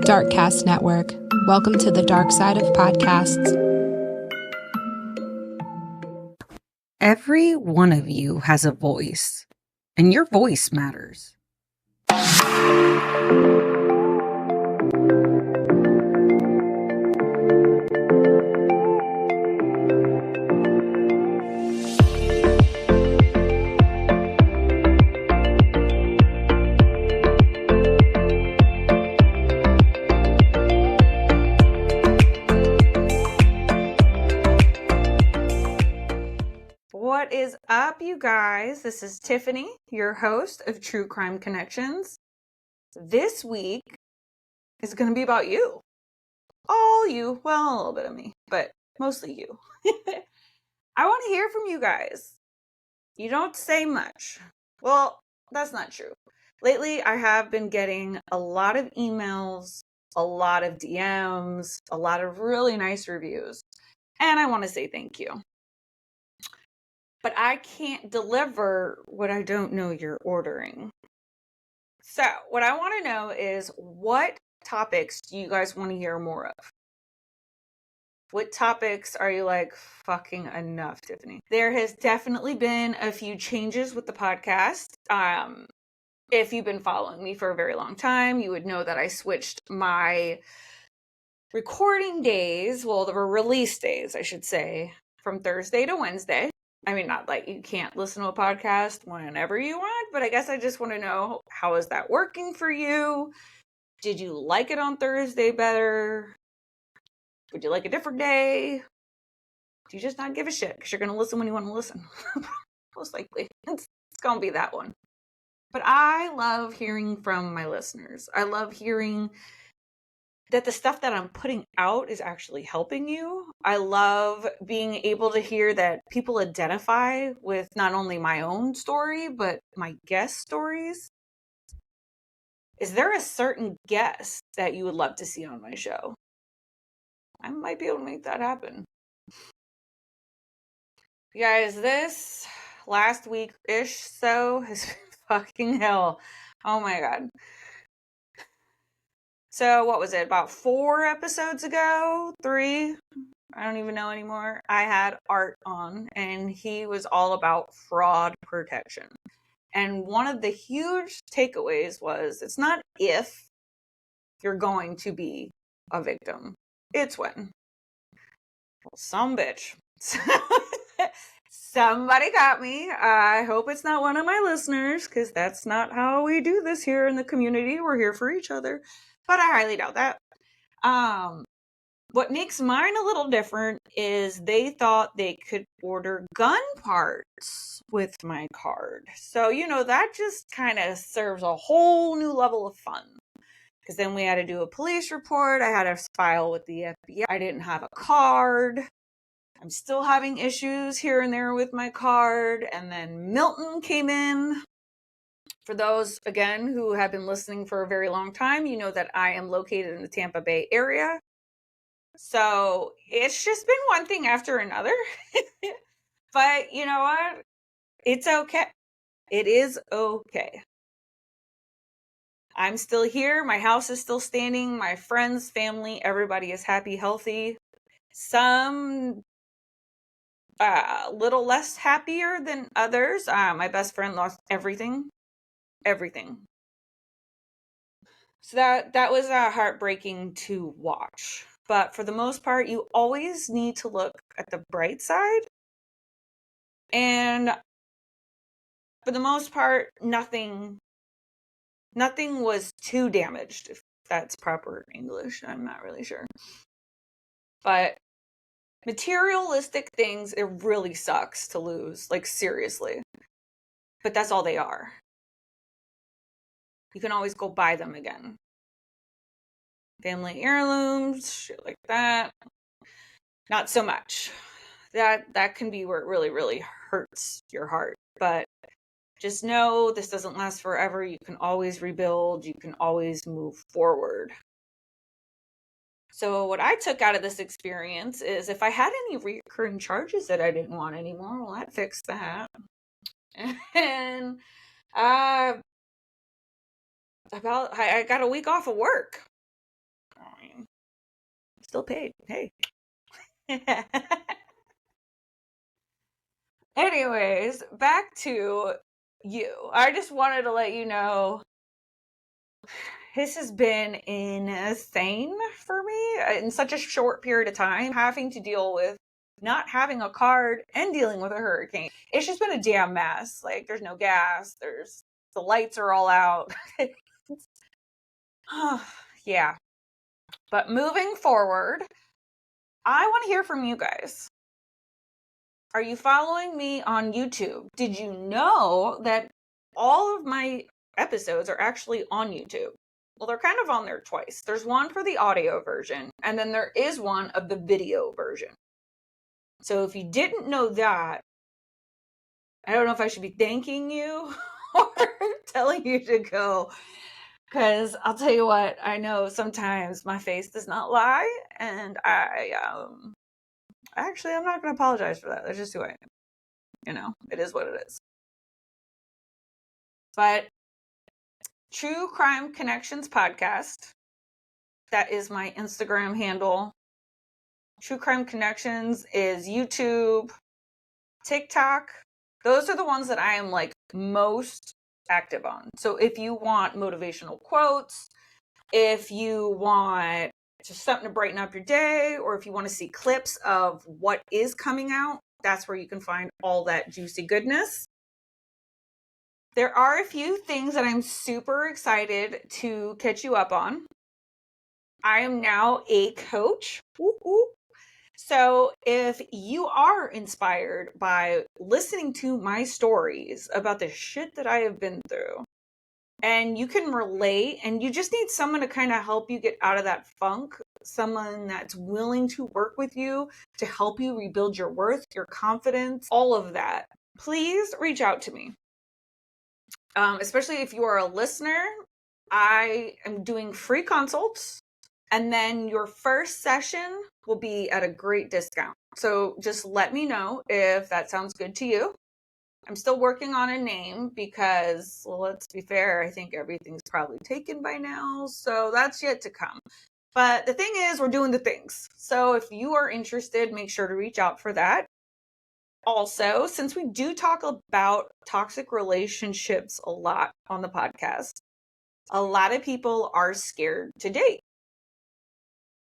Darkcast Network. Welcome to the dark side of podcasts. Every one of you has a voice, and your voice matters. What is up, you guys? This is Tiffany, your host of True Crime Connections. This week is going to be about you. All you. Well, a little bit of me, but mostly you. I want to hear from you guys. You don't say much. Well, that's not true. Lately, I have been getting a lot of emails, a lot of DMs, a lot of really nice reviews. And I want to say thank you. But I can't deliver what I don't know you're ordering. So what I want to know is, what topics do you guys want to hear more of? What topics are you like, fucking enough, Tiffany? There has definitely been a few changes with the podcast. If you've been following me for a very long time, you would know that I switched my recording days, well, the release days, I should say, from Thursday to Wednesday. I mean, not like you can't listen to a podcast whenever you want, but I guess I just want to know, how is that working for you? Did you like it on Thursday better? Would you like a different day? Do you just not give a shit because you're going to listen when you want to listen? Most likely. It's going to be that one. But I love hearing from my listeners. I love hearing that the stuff that I'm putting out is actually helping you. I love being able to hear that people identify with not only my own story, but my guest stories. Is there a certain guest that you would love to see on my show? I might be able to make that happen. You guys, this last week-ish so has been fucking hell. Oh my God. So what was it, about 4 episodes ago? 3? I don't even know anymore. I had Art on, and he was all about fraud protection. And one of the huge takeaways was, it's not if you're going to be a victim, it's when. Well, some bitch. Somebody got me. I hope it's not one of my listeners, because that's not how we do this here in the community. We're here for each other. But I highly doubt that. What makes mine a little different is they thought they could order gun parts with my card. So, that just kind of serves a whole new level of fun. Because then we had to do a police report. I had to file with the FBI. I didn't have a card. I'm still having issues here and there with my card. And then Milton came in. For those, again, who have been listening for a very long time, you know that I am located in the Tampa Bay area. So it's just been one thing after another. But you know what? It's okay. It is okay. I'm still here. My house is still standing. My friends, family, everybody is happy, healthy. Some little less happier than others. My best friend lost everything. Everything. So that was heartbreaking to watch. But for the most part, you always need to look at the bright side. And for the most part, nothing was too damaged, if that's proper English. I'm not really sure. But materialistic things, it really sucks to lose. Like, seriously. But that's all they are. You can always go buy them again. Family heirlooms, shit like that. Not so much. That can be where it really, really hurts your heart. But just know this doesn't last forever. You can always rebuild. You can always move forward. So what I took out of this experience is, if I had any recurring charges that I didn't want anymore, well, that fixed that. And I got a week off of work. I mean, still paid. Hey. Anyways, back to you. I just wanted to let you know this has been insane for me in such a short period of time, having to deal with not having a card and dealing with a hurricane. It's just been a damn mess. Like, there's no gas, the lights are all out. Yeah. But moving forward, I want to hear from you guys. Are you following me on YouTube? Did you know that all of my episodes are actually on YouTube? Well, they're kind of on there twice. There's one for the audio version, and then there is one of the video version. So if you didn't know that, I don't know if I should be thanking you or telling you to go. Because I'll tell you what, I know sometimes my face does not lie, and actually, I'm not going to apologize for that. That's just who I am. You know, it is what it is. But True Crime Connections Podcast, that is my Instagram handle. True Crime Connections is YouTube, TikTok. Those are the ones that I am like most active on. So if you want motivational quotes, if you want just something to brighten up your day, or if you want to see clips of what is coming out, that's where you can find all that juicy goodness. There are a few things that I'm super excited to catch you up on. I am now a coach. So if you are inspired by listening to my stories about the shit that I have been through, and you can relate, and you just need someone to kind of help you get out of that funk, someone that's willing to work with you to help you rebuild your worth, your confidence, all of that, please reach out to me. Especially if you are a listener, I am doing free consults, and then your first session will be at a great discount. So just let me know if that sounds good to you. I'm still working on a name because, well, let's be fair, I think everything's probably taken by now, so that's yet to come. But the thing is, we're doing the things. So if you are interested, make sure to reach out for that. Also, since we do talk about toxic relationships a lot on the podcast, a lot of people are scared to date.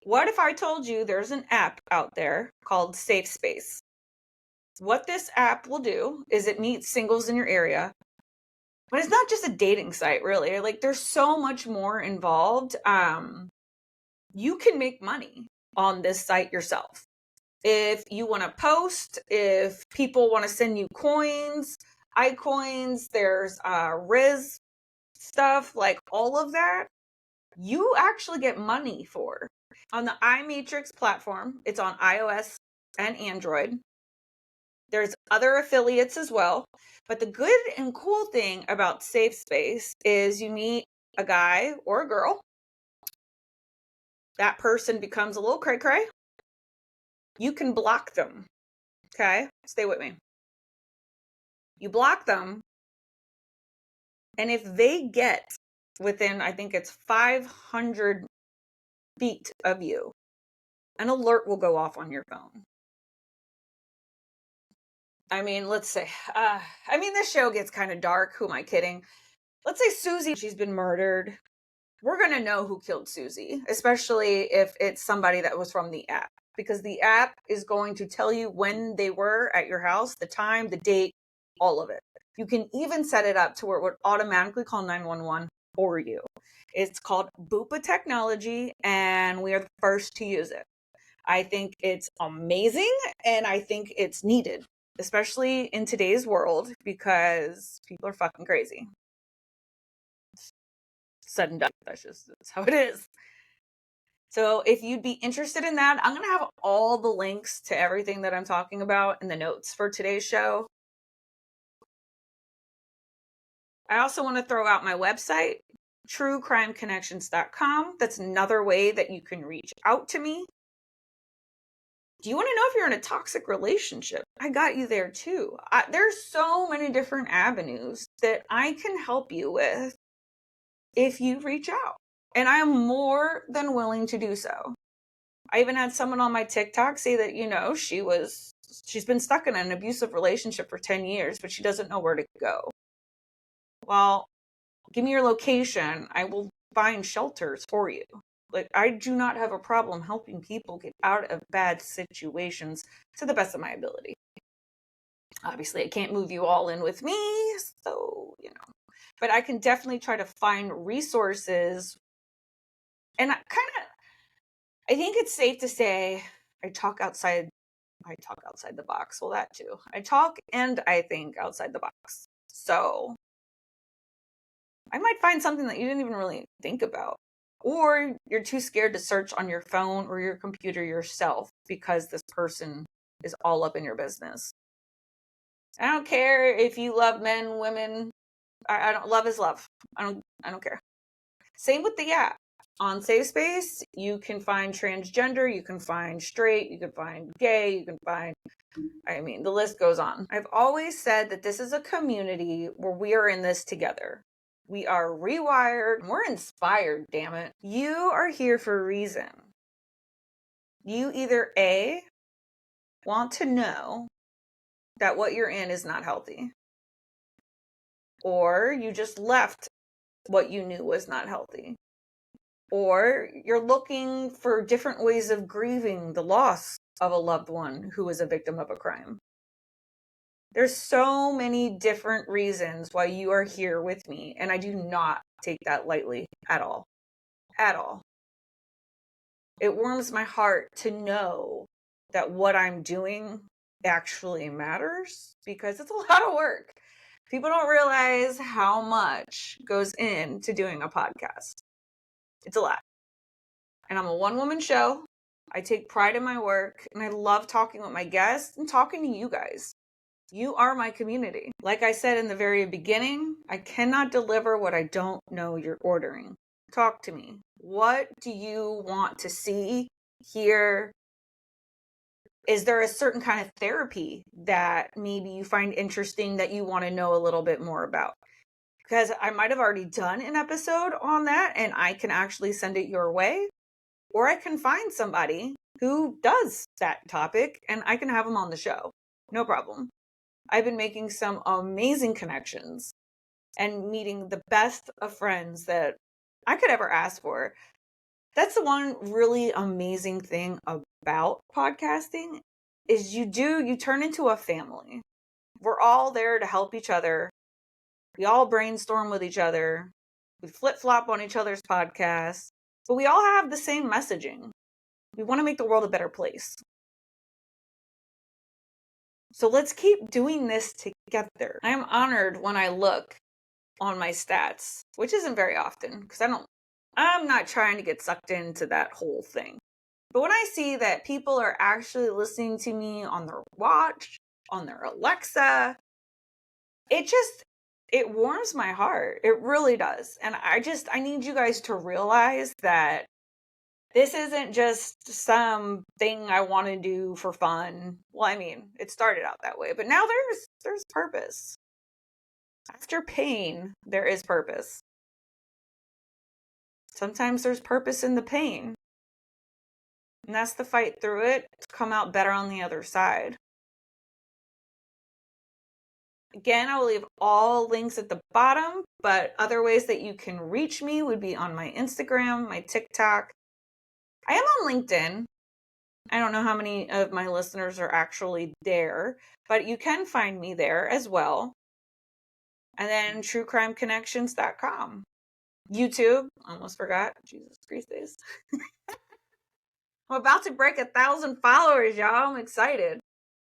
What if I told you there's an app out there called Safe Space? What this app will do is it meets singles in your area, but it's not just a dating site, really. Like, there's so much more involved. You can make money on this site yourself. If you want to post, if people want to send you coins, iCoins, there's Riz stuff, like all of that, you actually get money for. On the iMatrix platform, it's on iOS and Android. There's other affiliates as well. But the good and cool thing about Safe Space is you meet a guy or a girl. That person becomes a little cray-cray. You can block them. Okay? Stay with me. You block them. And if they get within, I think it's 500 feet of you, an alert will go off on your phone. I mean, let's say, this show gets kind of dark. Who am I kidding? Let's say Susie, she's been murdered. We're going to know who killed Susie, especially if it's somebody that was from the app, because the app is going to tell you when they were at your house, the time, the date, all of it. You can even set it up to where it would automatically call 911 for you. It's called Bupa technology, and we are the first to use it. I think it's amazing, and I think it's needed, especially in today's world, because people are fucking crazy. Said and done. That's how it is. So if you'd be interested in that, I'm going to have all the links to everything that I'm talking about in the notes for today's show. I also want to throw out my website, truecrimeconnections.com. That's another way that you can reach out to me. Do you want to know if you're in a toxic relationship? I got you there too. There's so many different avenues that I can help you with if you reach out. And I am more than willing to do so. I even had someone on my TikTok say that, she's been stuck in an abusive relationship for 10 years, but she doesn't know where to go. Well, give me your location. I will find shelters for you. Like, I do not have a problem helping people get out of bad situations to the best of my ability. Obviously, I can't move you all in with me, so, but I can definitely try to find resources. And I think it's safe to say I talk outside the box. Well, that too. I talk and I think outside the box. So I might find something that you didn't even really think about. Or you're too scared to search on your phone or your computer yourself because this person is all up in your business. I don't care if you love men, women. I don't. Love is love. I don't care. Same with the app. On Safe Space, you can find transgender, you can find straight, you can find gay, you can find, the list goes on. I've always said that this is a community where we are in this together. We are rewired. We're inspired, damn it. You are here for a reason. You either A, want to know that what you're in is not healthy, or you just left what you knew was not healthy. Or you're looking for different ways of grieving the loss of a loved one who was a victim of a crime. There's so many different reasons why you are here with me, and I do not take that lightly at all. At all. It warms my heart to know that what I'm doing actually matters, because it's a lot of work. People don't realize how much goes into doing a podcast. It's a lot. And I'm a one-woman show. I take pride in my work, and I love talking with my guests and talking to you guys. You are my community. Like I said in the very beginning, I cannot deliver what I don't know you're ordering. Talk to me. What do you want to see, hear? Is there a certain kind of therapy that maybe you find interesting that you want to know a little bit more about? Because I might have already done an episode on that, and I can actually send it your way. Or I can find somebody who does that topic and I can have them on the show. No problem. I've been making some amazing connections and meeting the best of friends that I could ever ask for. That's the one really amazing thing about podcasting is you turn into a family. We're all there to help each other. We all brainstorm with each other. We flip-flop on each other's podcasts. But we all have the same messaging. We want to make the world a better place. So let's keep doing this together. I am honored when I look on my stats, which isn't very often because I'm not trying to get sucked into that whole thing. But when I see that people are actually listening to me on their watch, on their Alexa, it warms my heart. It really does. And I need you guys to realize that this isn't just something I want to do for fun. Well, it started out that way, but now there's purpose. After pain, there is purpose. Sometimes there's purpose in the pain. And that's the fight through it to come out better on the other side. Again, I will leave all links at the bottom, but other ways that you can reach me would be on my Instagram, my TikTok. I am on LinkedIn. I don't know how many of my listeners are actually there, but you can find me there as well. And then truecrimeconnections.com. YouTube, almost forgot. Jesus Christ days. I'm about to break 1,000 followers, y'all. I'm excited.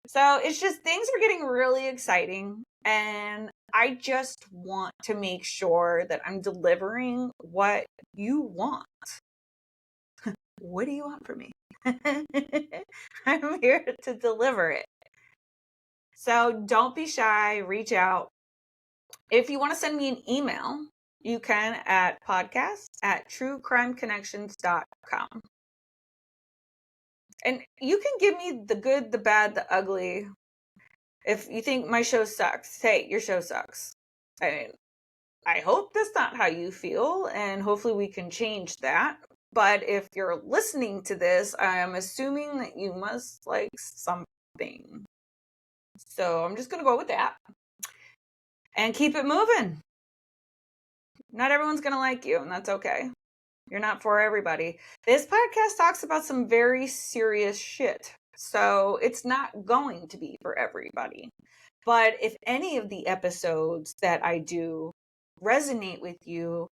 So it's just things are getting really exciting. And I just want to make sure that I'm delivering what you want. What do you want from me? I'm here to deliver it. So don't be shy. Reach out. If you want to send me an email, you can at podcast@truecrimeconnections.com. And you can give me the good, the bad, the ugly. If you think my show sucks, hey, your show sucks. I hope that's not how you feel, and hopefully we can change that. But if you're listening to this, I am assuming that you must like something. So I'm just going to go with that and keep it moving. Not everyone's going to like you, and that's okay. You're not for everybody. This podcast talks about some very serious shit. So it's not going to be for everybody. But if any of the episodes that I do resonate with you,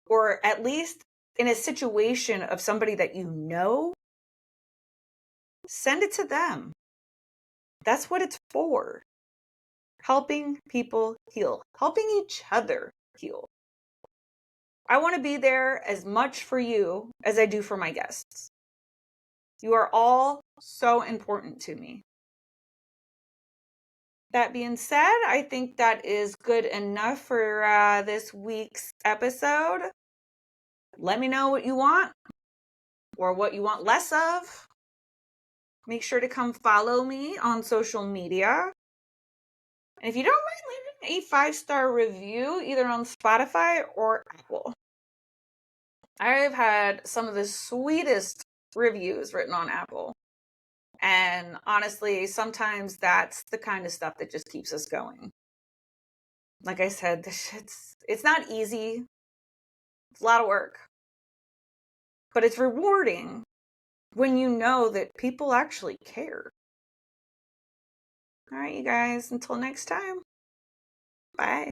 or at least in a situation of somebody that you know, send it to them. That's what it's for. Helping people heal, helping each other heal. I want to be there as much for you as I do for my guests. You are all so important to me. That being said, I think that is good enough for this week's episode. Let me know what you want or what you want less of. Make sure to come follow me on social media. And if you don't mind leaving a 5-star review, either on Spotify or Apple. I've had some of the sweetest reviews written on Apple. And honestly, sometimes that's the kind of stuff that just keeps us going. Like I said, it's not easy. It's a lot of work. But it's rewarding when you know that people actually care. All right, you guys, until next time. Bye.